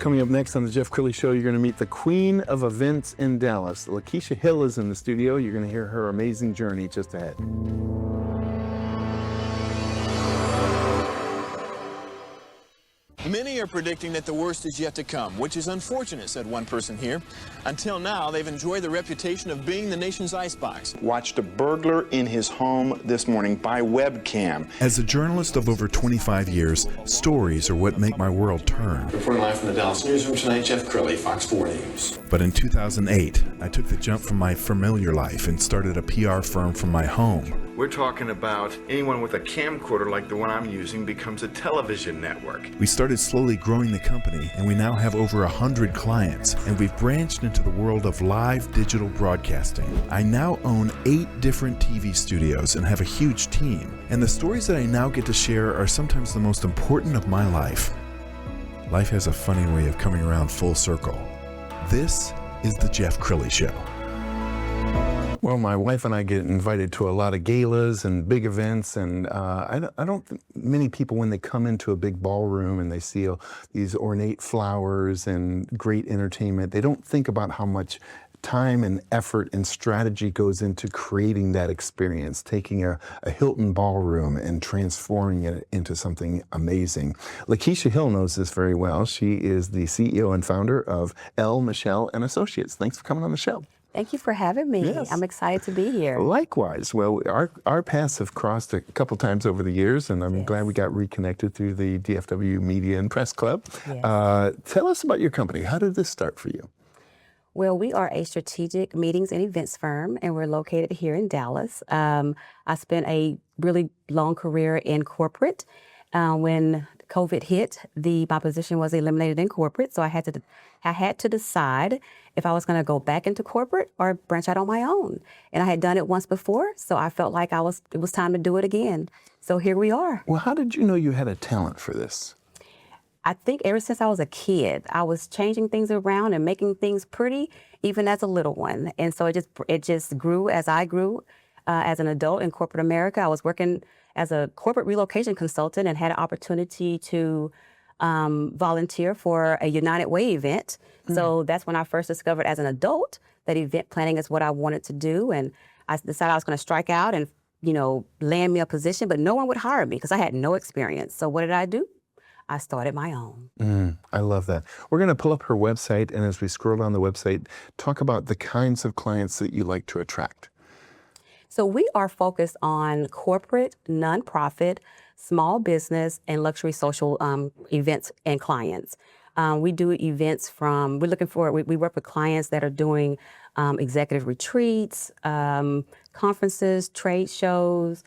Coming up next on the Jeff Crilley Show, you're going to meet the queen of events in Dallas. LaKessia Hill is in the studio. You're going to hear her amazing journey just ahead. Many are predicting that the worst is yet to come, which is unfortunate, said one person here. Until now, they've enjoyed the reputation of being the nation's icebox. Watched a burglar in his home this morning by webcam. As a journalist of over 25 years, stories are what make my world turn. Reporting live from the Dallas newsroom tonight, Jeff Crilley, Fox 4 News. But in 2008, I took the jump from my familiar life and started a PR firm from my home. We're talking about anyone with a camcorder like the one I'm using becomes a television network. We started slowly growing the company, and we now have over 100 clients, and we've branched into the world of live digital broadcasting. I now own 8 different TV studios and have a huge team, and the stories that I now get to share are sometimes the most important of my life. Life has a funny way of coming around full circle. This is the Jeff Crilley Show. Well, my wife and I get invited to a lot of galas and big events, and I don't think many people, when they come into a big ballroom and they see these ornate flowers and great entertainment, they don't think about how much time and effort and strategy goes into creating that experience, taking a Hilton ballroom and transforming it into something amazing. LaKessia Hill knows this very well. She is the CEO and founder of L'Mychele Associates. Thanks for coming on the show. Thank you for having me. Yes. I'm excited to be here. Likewise. Well, our paths have crossed a couple times over the years, and I'm glad we got reconnected through the DFW Media and Press Club. Yes. Tell us about your company. How did this start for you? Well, we are a strategic meetings and events firm, and we're located here in Dallas. I spent a really long career in corporate. When COVID hit, my position was eliminated in corporate, so I had to decide if I was going to go back into corporate or branch out on my own. And I had done it once before, so I felt like it was time to do it again. So here we are. Well, how did you know you had a talent for this? I think ever since I was a kid, I was changing things around and making things pretty, even as a little one. And so it just grew as I grew. As an adult in corporate America, I was working as a corporate relocation consultant and had an opportunity to volunteer for a United Way event. So that's when I first discovered as an adult that event planning is what I wanted to do. And I decided I was going to strike out and, land me a position, but no one would hire me because I had no experience. So what did I do? I started my own. I love that. We're going to pull up her website, and as we scroll down the website, talk about the kinds of clients that you like to attract. So we are focused on corporate, nonprofit, small business, and luxury social events and clients. We do events we work with clients that are doing executive retreats, conferences, trade shows,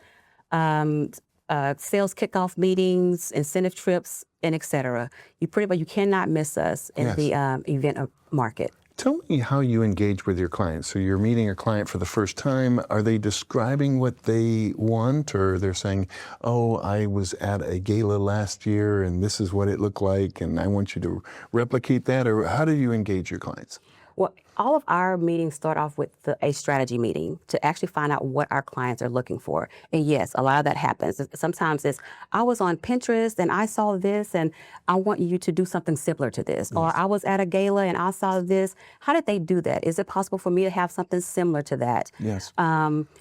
sales kickoff meetings, incentive trips, and et cetera. You cannot miss us in the event market. Tell me how you engage with your clients. So you're meeting a client for the first time. Are they describing what they want, or they're saying, oh, I was at a gala last year and this is what it looked like and I want you to replicate that? Or how do you engage your clients? Well, all of our meetings start off with a strategy meeting to actually find out what our clients are looking for. And yes, a lot of that happens. Sometimes it's, I was on Pinterest and I saw this and I want you to do something similar to this. Yes. Or I was at a gala and I saw this. How did they do that? Is it possible for me to have something similar to that? Yes.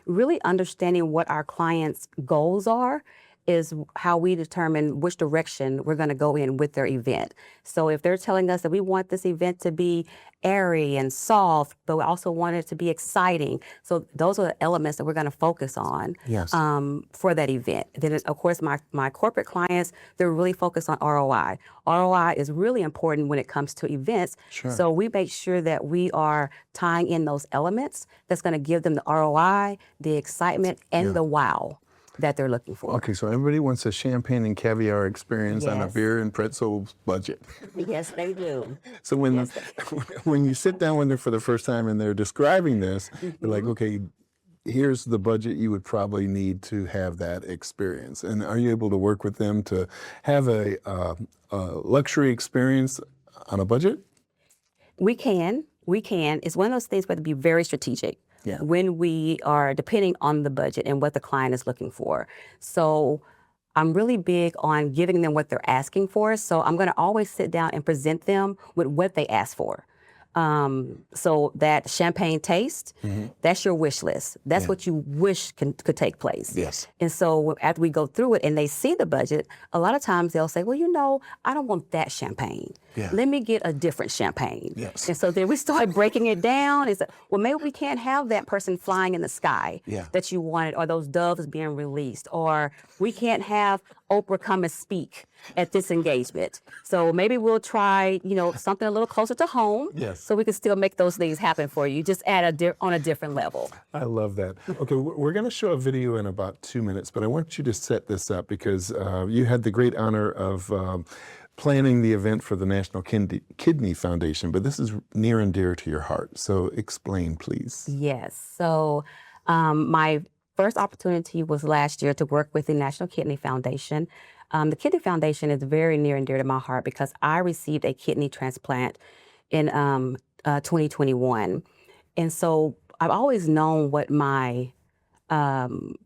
Really understanding what our clients' goals are is how we determine which direction we're going to go in with their event. So if they're telling us that we want this event to be airy and soft, but we also want it to be exciting, so those are the elements that we're going to focus on for that event. Then, of course, my corporate clients, they're really focused on ROI. ROI is really important when it comes to events. Sure. So we make sure that we are tying in those elements that's going to give them the ROI, the excitement, and the wow that they're looking for. Okay, so everybody wants a champagne and caviar experience on a beer and pretzel budget. Yes, they do. So when when you sit down with them for the first time and they're describing this, they're like, okay, here's the budget you would probably need to have that experience. And are you able to work with them to have a luxury experience on a budget? We can. It's one of those things we have to be very strategic. When we are depending on the budget and what the client is looking for. So I'm really big on giving them what they're asking for. So I'm going to always sit down and present them with what they ask for. So that champagne taste, that's your wish list. That's what you wish could take place. Yes. And so after we go through it and they see the budget, a lot of times they'll say, well, you know, I don't want that champagne. Yeah. Let me get a different champagne. Yes. And so then we start breaking it down. It's like, well, maybe we can't have that person flying in the sky that you wanted, or those doves being released, or we can't have Oprah come and speak at this engagement. So maybe we'll try, you know, something a little closer to home. Yes. So we can still make those things happen for you, just at on a different level. I love that. Okay, we're going to show a video in about 2 minutes, but I want you to set this up because you had the great honor of planning the event for the National Kidney Foundation, but this is near and dear to your heart. So explain, please. Yes. So my first opportunity was last year to work with the National Kidney Foundation. The Kidney Foundation is very near and dear to my heart because I received a kidney transplant in 2021. And so I've always known what my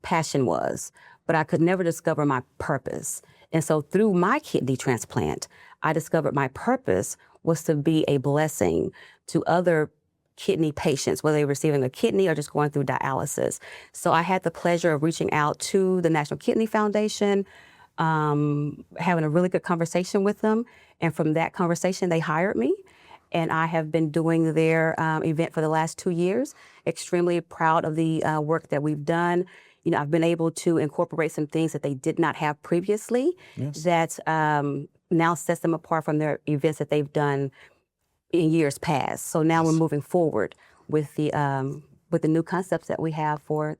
passion was, but I could never discover my purpose. And so through my kidney transplant, I discovered my purpose was to be a blessing to other kidney patients, whether they're receiving a kidney or just going through dialysis. So I had the pleasure of reaching out to the National Kidney Foundation, having a really good conversation with them. And from that conversation, they hired me. And I have been doing their event for the last 2 years. Extremely proud of the work that we've done. You know, I've been able to incorporate some things that they did not have previously that now sets them apart from their events that they've done in years past. So now we're moving forward with the new concepts that we have for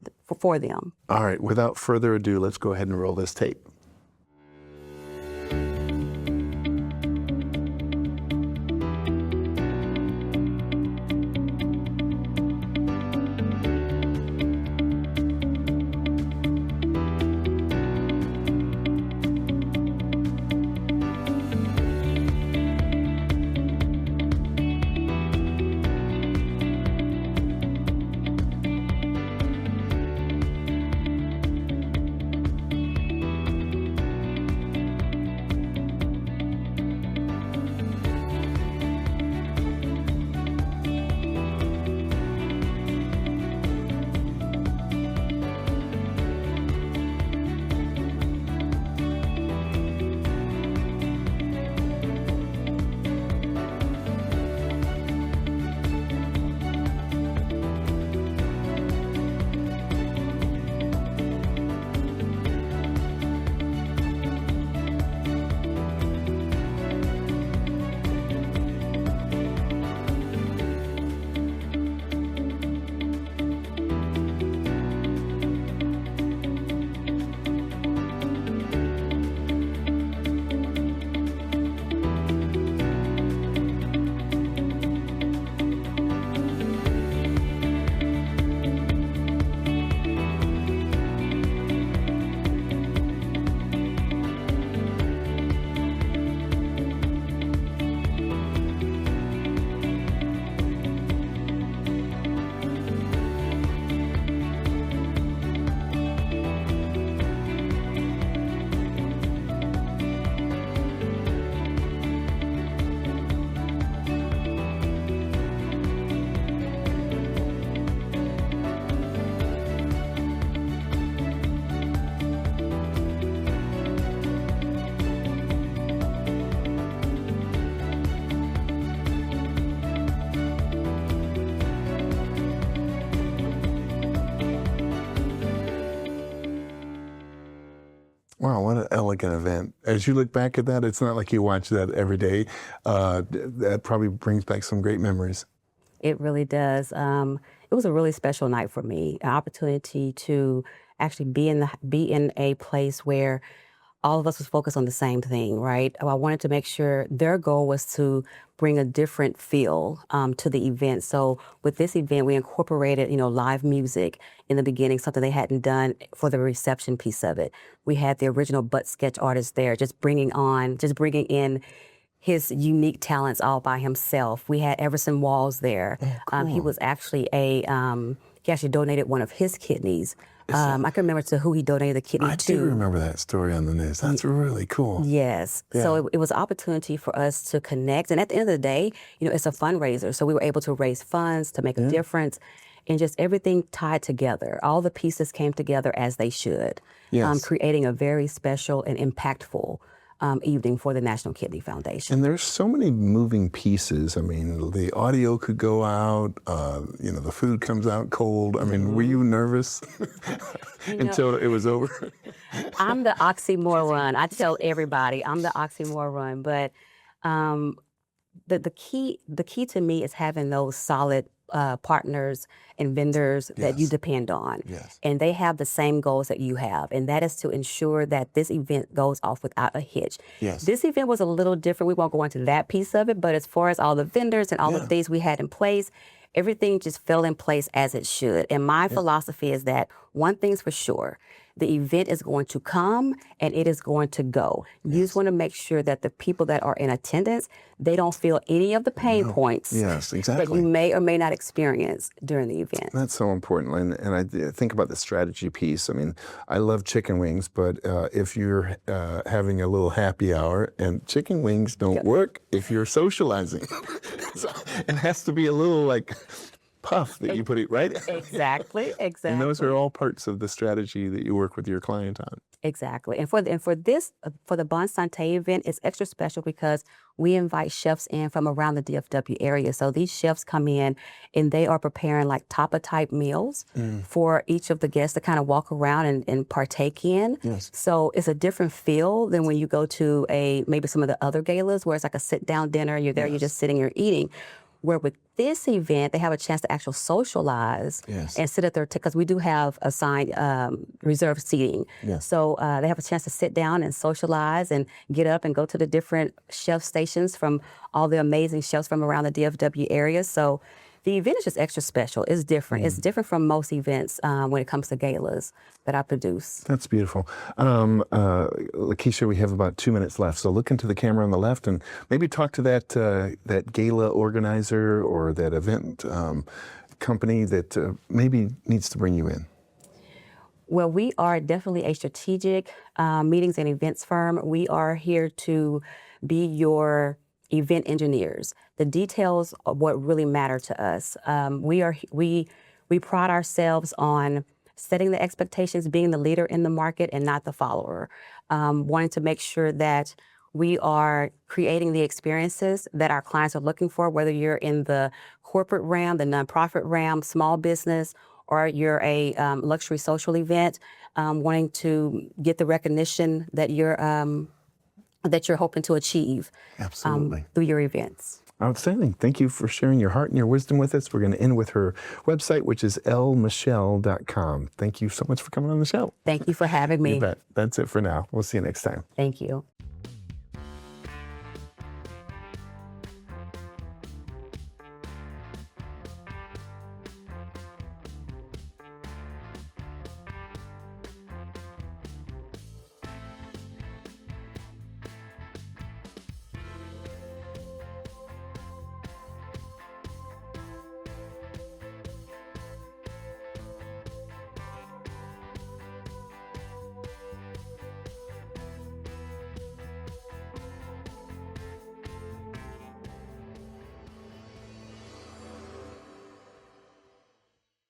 them. All right, without further ado, let's go ahead and roll this tape. Wow, what an elegant event. As you look back at that, it's not like you watch that every day. That probably brings back some great memories. It really does. It was a really special night for me, an opportunity to actually be in a place where all of us was focused on the same thing, right? I wanted to make sure their goal was to bring a different feel to the event. So with this event, we incorporated, live music in the beginning, something they hadn't done for the reception piece of it. We had the original butt sketch artist there, just bringing in his unique talents all by himself. We had Everson Walls there. Oh, cool. He was actually a He actually donated one of his kidneys. I can remember to who he donated the kidney I to. do remember that story on the news. That's really cool. Yes. Yeah. So it was an opportunity for us to connect. And at the end of the day, it's a fundraiser. So we were able to raise funds to make a difference, and just everything tied together. All the pieces came together as they should, Yes. creating a very special and impactful evening for the National Kidney Foundation. And there's so many moving pieces. I mean, the audio could go out, the food comes out cold. I mean, were you nervous until it was over? I'm the oxymoron. I tell everybody I'm the oxymoron, but the key to me is having those solid partners and vendors that you depend on. Yes. And they have the same goals that you have, and that is to ensure that this event goes off without a hitch. Yes. This event was a little different. We won't go into that piece of it, but as far as all the vendors and all the things we had in place, everything just fell in place as it should. And my philosophy is that one thing's for sure: the event is going to come and it is going to go. You just want to make sure that the people that are in attendance, they don't feel any of the pain points Yes, that exactly. you may or may not experience during the event. That's so important. And I think about the strategy piece. I mean, I love chicken wings, but if you're having a little happy hour, and chicken wings don't work if you're socializing. So it has to be a little like puff that you put it, right? Exactly. And those are all parts of the strategy that you work with your client on. Exactly. And for the Bon Santé event, it's extra special because we invite chefs in from around the DFW area. So these chefs come in and they are preparing like tapa type meals for each of the guests to kind of walk around and partake in. Yes. So it's a different feel than when you go to maybe some of the other galas where it's like a sit down dinner. You're there, you're just sitting, you're eating. Where with this event, they have a chance to actually socialize and sit at their because we do have assigned reserved seating. Yes. So they have a chance to sit down and socialize and get up and go to the different chef stations from all the amazing chefs from around the DFW area. So the event is just extra special. It's different. It's different from most events when it comes to galas that I produce. That's beautiful. LaKessia, we have about 2 minutes left. So look into the camera on the left and maybe talk to that gala organizer or that event company that maybe needs to bring you in. Well, we are definitely a strategic meetings and events firm. We are here to be your event engineers. The details are what really matter to us. We pride ourselves on setting the expectations, being the leader in the market and not the follower. Wanting to make sure that we are creating the experiences that our clients are looking for, whether you're in the corporate realm, the nonprofit realm, small business, or you're a luxury social event, wanting to get the recognition that you're hoping to achieve through your events. Outstanding. Thank you for sharing your heart and your wisdom with us. We're going to end with her website, which is L'Mychele.com. Thank you so much for coming on the show. Thank you for having me. You bet. That's it for now. We'll see you next time. Thank you.